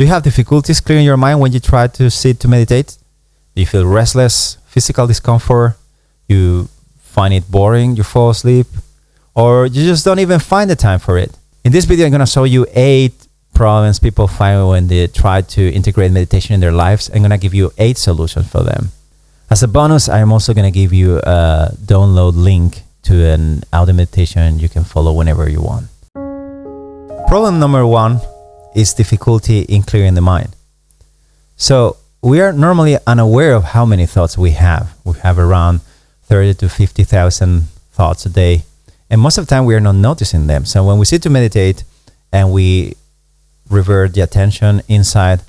Do you have difficulties clearing your mind when you try to sit to meditate? Do you feel restless, physical discomfort? You find it boring, you fall asleep? Or you just don't even find the time for it? In this video, I'm going to show you 8 problems people find when they try to integrate meditation in their lives. I'm going to give you 8 solutions for them. As a bonus, I'm also going to give you a download link to an audio meditation you can follow whenever you want. Problem number 1 is difficulty in clearing the mind. So we are normally unaware of how many thoughts we have. We have around 30 to 50,000 thoughts a day. And most of the time we are not noticing them. So when we sit to meditate and we revert the attention inside,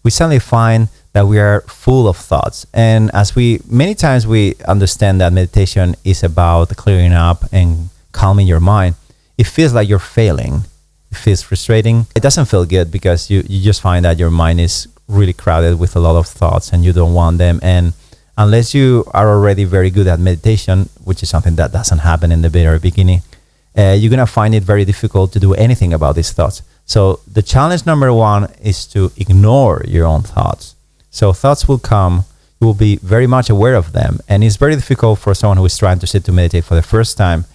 we suddenly find that we are full of thoughts. And as many times we understand that meditation is about clearing up and calming your mind, it feels like you're failing. It feels frustrating. It doesn't feel good because you just find that your mind is really crowded with a lot of thoughts and you don't want them. And unless you are already very good at meditation, which is something that doesn't happen in the very beginning, you're going to find it very difficult to do anything about these thoughts. So the challenge number 1 is to ignore your own thoughts. So thoughts will come, you will be very much aware of them. And it's very difficult for someone who is trying to sit to meditate for the first time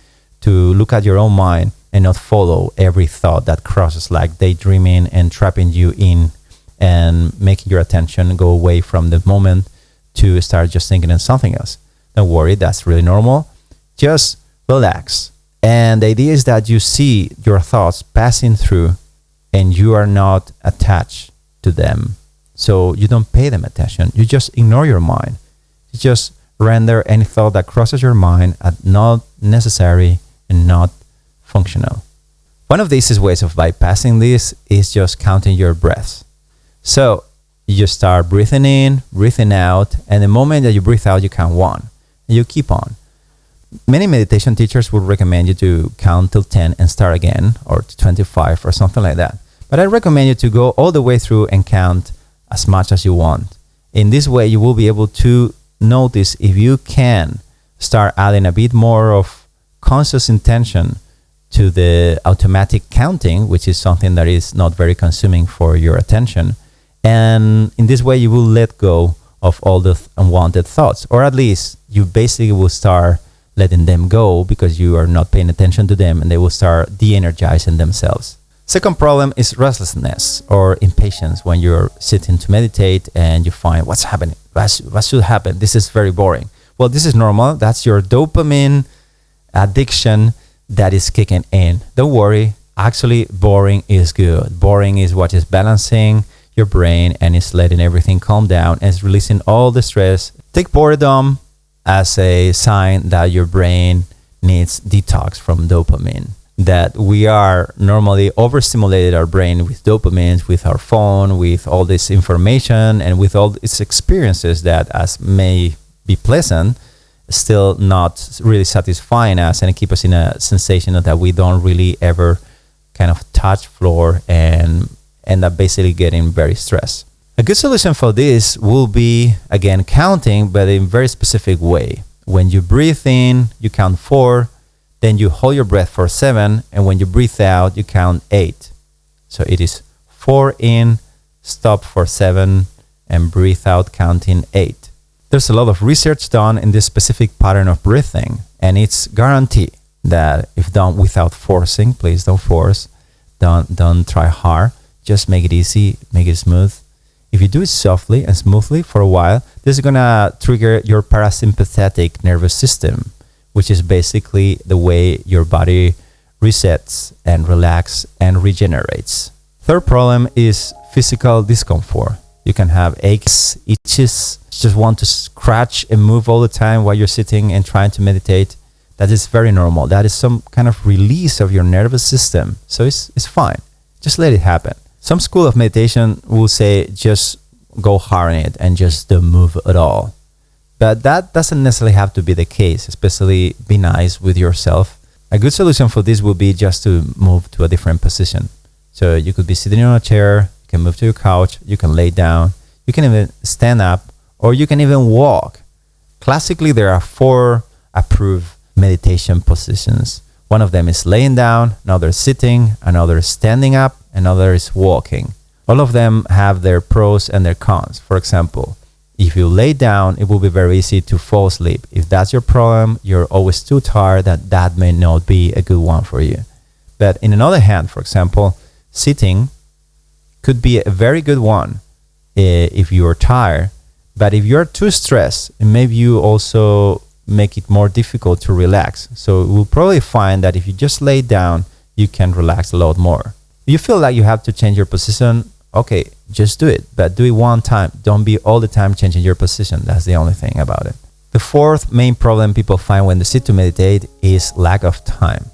to look at your own mind and not follow every thought that crosses, like daydreaming and trapping you in and making your attention go away from the moment to start just thinking of something else. Don't worry, that's really normal. Just relax. And the idea is that you see your thoughts passing through and you are not attached to them. So you don't pay them attention. You just ignore your mind. You just render any thought that crosses your mind as not necessary and not functional. One of the easiest ways of bypassing this is just counting your breaths. So you just start breathing in, breathing out, and the moment that you breathe out, you count 1. And you keep on. Many meditation teachers would recommend you to count till 10 and start again, or to 25 or something like that. But I recommend you to go all the way through and count as much as you want. In this way, you will be able to notice if you can start adding a bit more of conscious intention to the automatic counting, which is something that is not very consuming for your attention. And in this way, you will let go of all the unwanted thoughts, or at least you basically will start letting them go because you are not paying attention to them and they will start de-energizing themselves. Second problem is restlessness or impatience when you're sitting to meditate and you find what's happening, what should happen, this is very boring. Well, this is normal. That's your dopamine addiction that is kicking in. Don't worry, actually boring is good. Boring is what is balancing your brain and is letting everything calm down and is releasing all the stress. Take boredom as a sign that your brain needs detox from dopamine. That we are normally overstimulated our brain with dopamine, with our phone, with all this information and with all its experiences that as may be pleasant, still not really satisfying us and keep us in a sensation that we don't really ever kind of touch floor and end up basically getting very stressed. A good solution for this will be, again, counting, but in a very specific way. When you breathe in, you count 4, then you hold your breath for 7, and when you breathe out, you count 8. So it is 4 in, stop for 7, and breathe out counting 8. There's a lot of research done in this specific pattern of breathing, and it's guaranteed that if done without forcing, please don't force, don't try hard, just make it easy, make it smooth. If you do it softly and smoothly for a while, this is gonna trigger your parasympathetic nervous system, which is basically the way your body resets and relaxes and regenerates. Third problem is physical discomfort. You can have aches, itches, just want to scratch and move all the time while you're sitting and trying to meditate. That is very normal. That is some kind of release of your nervous system. So it's fine. Just let it happen. Some school of meditation will say just go hard on it and just don't move at all. But that doesn't necessarily have to be the case, especially be nice with yourself. A good solution for this will be just to move to a different position. So you could be sitting on a chair, you can move to your couch, you can lay down, you can even stand up, or you can even walk. Classically, there are 4 approved meditation positions. One of them is laying down, another is sitting, another is standing up, another is walking. All of them have their pros and their cons. For example, if you lay down, it will be very easy to fall asleep. If that's your problem, you're always too tired, that may not be a good one for you. But in another hand, for example, sitting could be a very good one if you're tired. But if you're too stressed, maybe you also make it more difficult to relax. So you will probably find that if you just lay down, you can relax a lot more. If you feel like you have to change your position, okay, just do it. But do it one time. Don't be all the time changing your position. That's the only thing about it. The fourth main problem people find when they sit to meditate is lack of time.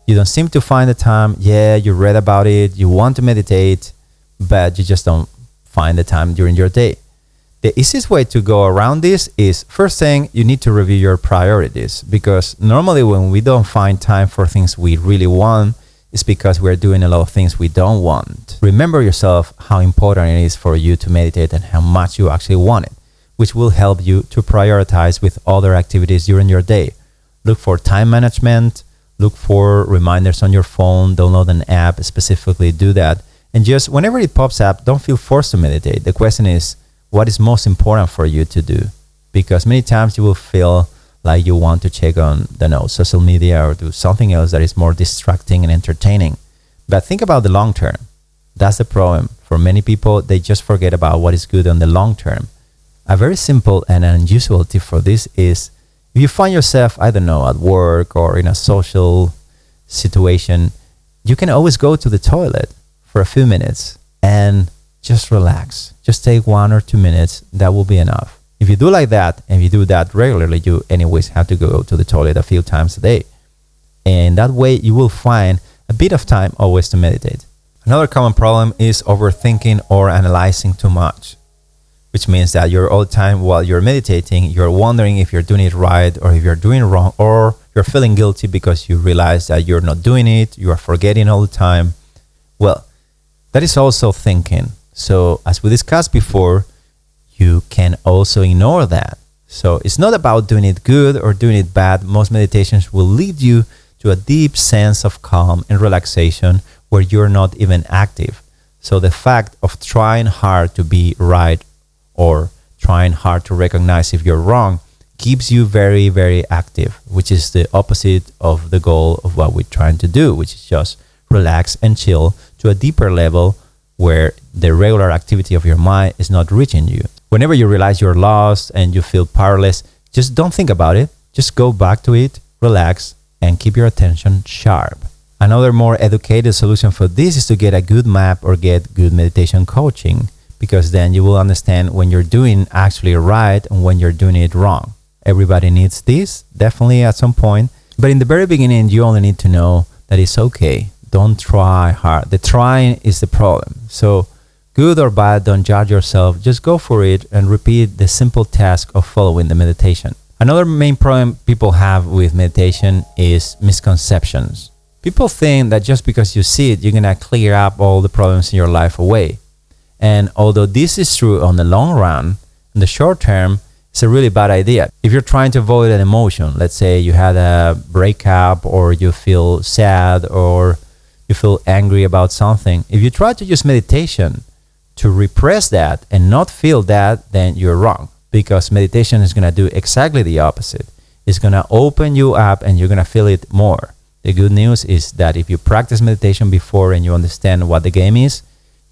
You don't seem to find the time. Yeah, you read about it, you want to meditate, but you just don't find the time during your day. The easiest way to go around this is, first thing, you need to review your priorities, because normally when we don't find time for things we really want, it's because we're doing a lot of things we don't want. Remember yourself how important it is for you to meditate and how much you actually want it, which will help you to prioritize with other activities during your day. Look for time management, look for reminders on your phone, download an app, specifically do that. And just whenever it pops up, don't feel forced to meditate. The question is, what is most important for you to do? Because many times you will feel like you want to check on social media or do something else that is more distracting and entertaining. But think about the long term. That's the problem. For many people, they just forget about what is good on the long term. A very simple and unusual tip for this is, if you find yourself, at work or in a social situation, you can always go to the toilet for a few minutes and just relax. Just take 1 or 2 minutes. That will be enough. If you do like that, and you do that regularly, you anyways have to go to the toilet a few times a day. And that way you will find a bit of time always to meditate. Another common problem is overthinking or analyzing too much, which means that you're all the time while you're meditating, you're wondering if you're doing it right or if you're doing it wrong, or you're feeling guilty because you realize that you're not doing it, you are forgetting all the time. Well, that is also thinking. So as we discussed before, you can also ignore that. So it's not about doing it good or doing it bad. Most meditations will lead you to a deep sense of calm and relaxation where you're not even active. So the fact of trying hard to be right or trying hard to recognize if you're wrong keeps you very, very active, which is the opposite of the goal of what we're trying to do, which is just relax and chill to a deeper level where the regular activity of your mind is not reaching you. Whenever you realize you're lost and you feel powerless, just don't think about it. Just go back to it, relax, and keep your attention sharp. Another more educated solution for this is to get a good map or get good meditation coaching, because then you will understand when you're doing actually right and when you're doing it wrong. Everybody needs this, definitely at some point. But in the very beginning, you only need to know that it's okay. Don't try hard. The trying is the problem. So good or bad, don't judge yourself. Just go for it and repeat the simple task of following the meditation. Another main problem people have with meditation is misconceptions. People think that just because you sit, you're going to clear up all the problems in your life away. And although this is true on the long run, in the short term, it's a really bad idea. If you're trying to avoid an emotion, let's say you had a breakup or you feel sad or you feel angry about something, if you try to use meditation to repress that and not feel that, then you're wrong, because meditation is going to do exactly the opposite. It's going to open you up and you're going to feel it more. The good news is that if you practice meditation before and you understand what the game is,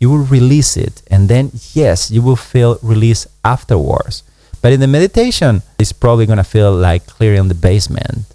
you will release it, and then yes, you will feel release afterwards. But in the meditation, it's probably going to feel like clearing the basement.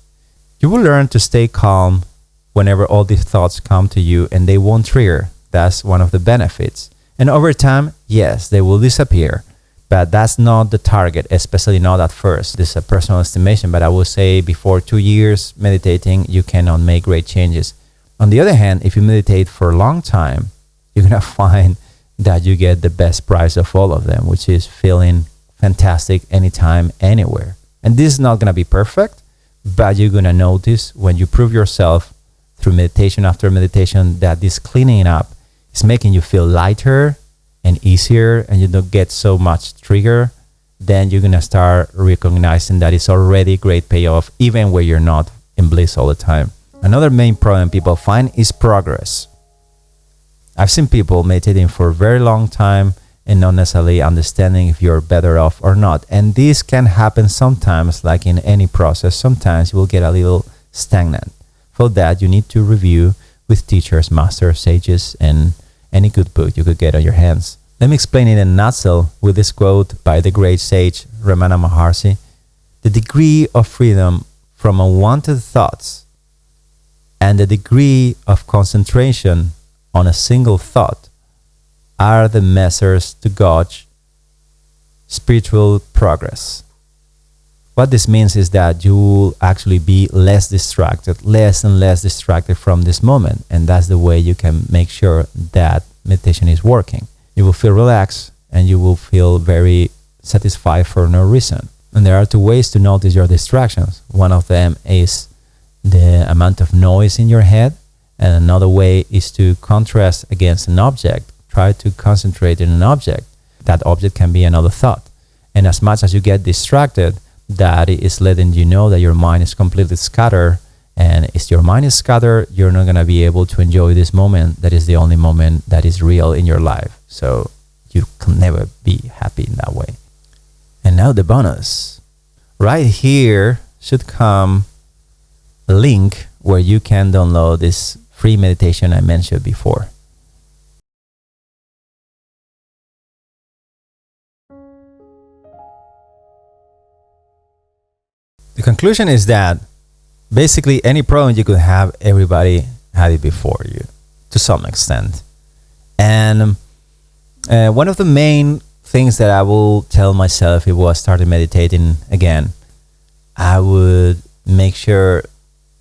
You will learn to stay calm whenever all these thoughts come to you, and they won't trigger. That's one of the benefits. And over time, yes, they will disappear, but that's not the target, especially not at first. This is a personal estimation, but I will say before 2 years meditating, you cannot make great changes. On the other hand, if you meditate for a long time, you're going to find that you get the best price of all of them, which is feeling fantastic anytime, anywhere. And this is not going to be perfect, but you're going to notice when you prove yourself through meditation after meditation that this cleaning up is making you feel lighter and easier, and you don't get so much trigger. Then you're going to start recognizing that it's already great payoff, even when you're not in bliss all the time. Another main problem people find is progress. I've seen people meditating for a very long time and not necessarily understanding if you're better off or not. And this can happen sometimes, like in any process. Sometimes you will get a little stagnant. For that, you need to review with teachers, masters, sages, and any good book you could get on your hands. Let me explain it in a nutshell with this quote by the great sage Ramana Maharshi. The degree of freedom from unwanted thoughts and the degree of concentration on a single thought are the measures to gauge spiritual progress. What this means is that you will actually be less and less distracted from this moment. And that's the way you can make sure that meditation is working. You will feel relaxed and you will feel very satisfied for no reason. And there are two ways to notice your distractions. One of them is the amount of noise in your head, and another way is to contrast against an object. Try to concentrate in an object. That object can be another thought. And as much as you get distracted, that is letting you know that your mind is completely scattered. And if your mind is scattered, you're not going to be able to enjoy this moment. That is the only moment that is real in your life. So you can never be happy in that way. And now the bonus. Right here should come a link where you can download this free meditation I mentioned before. The conclusion is that basically any problem you could have, everybody had it before you to some extent. And one of the main things that I will tell myself if I was starting meditating again, I would make sure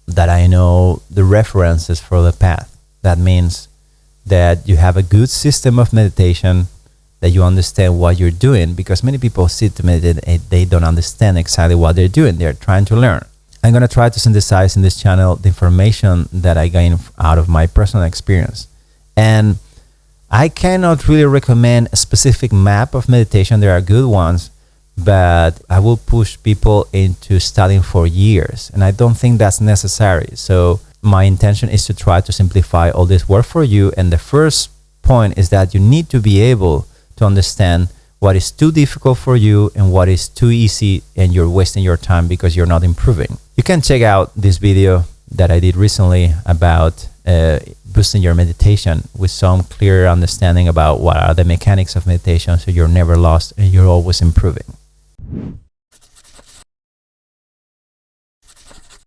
that I know the references for the path. That means that you have a good system of meditation, that you understand what you're doing, because many people sit to meditate and they don't understand exactly what they're doing. They're trying to learn. I'm going to try to synthesize in this channel the information that I gain out of my personal experience. And I cannot really recommend a specific map of meditation. There are good ones, but I will push people into studying for years, and I don't think that's necessary. So my intention is to try to simplify all this work for you. And the first point is that you need to be able to understand what is too difficult for you and what is too easy, and you're wasting your time because you're not improving. You can check out this video that I did recently about boosting your meditation with some clear understanding about what are the mechanics of meditation, so you're never lost and you're always improving.